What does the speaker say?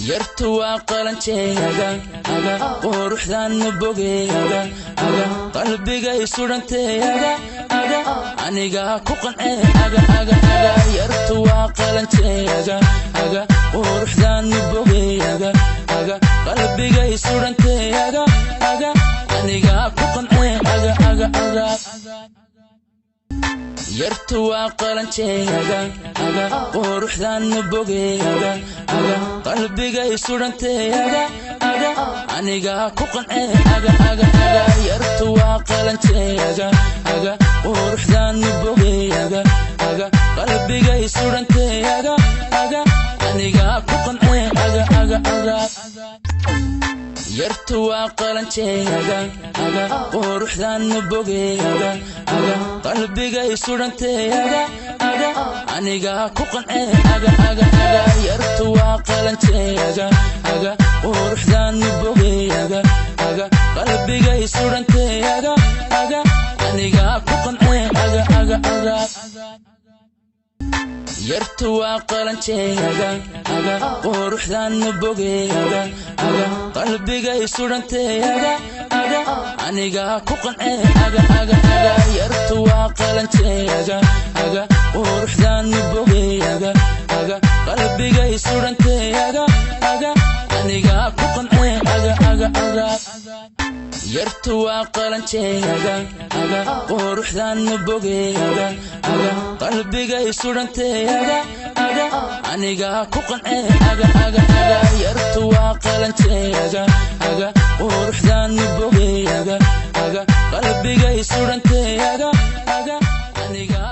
yartu waa qalanjeega aga quruxdan bogeega aga qalbiga isuranteega aga aniga ku qancee aga yartu waa qalanjeega aga quruxdan bogeega aga qalbiga isuranteega aga aniga ku qancee aga yartu waa qalanjeega aga quruxdan bogeega aga qalbiga isuranteega aga aniga ku qancee aga yartu waa qalanjeega aga quruxdan bogeega aga qalbiga isuranteega aga aniga ku qancee aga yartu waa qalanjeega aga quruxdan bogeega aga qalbiga isuranteega aga aniga ku qancee aga yartu waa qalanjeega aga quruxdan bogeega aga qalbiga isuranteega aga aniga ku qancee aga yartu waa qalanjeega aga quruxdan bogeega aga qalbiga isuranteega aga aniga ku qancee aga yartu waa qalanjeega aga quruxdan bogeega aga qalbiga isuranteega aga aniga ku qancee aga yartu waa qalanjeega aga quruxdan bogeega aga qalbiga isuranteega aga aniga ku qancee aga yartu waa qalanjeega aga quruxdan bogeega aga qalbiga isuranteega aga aniga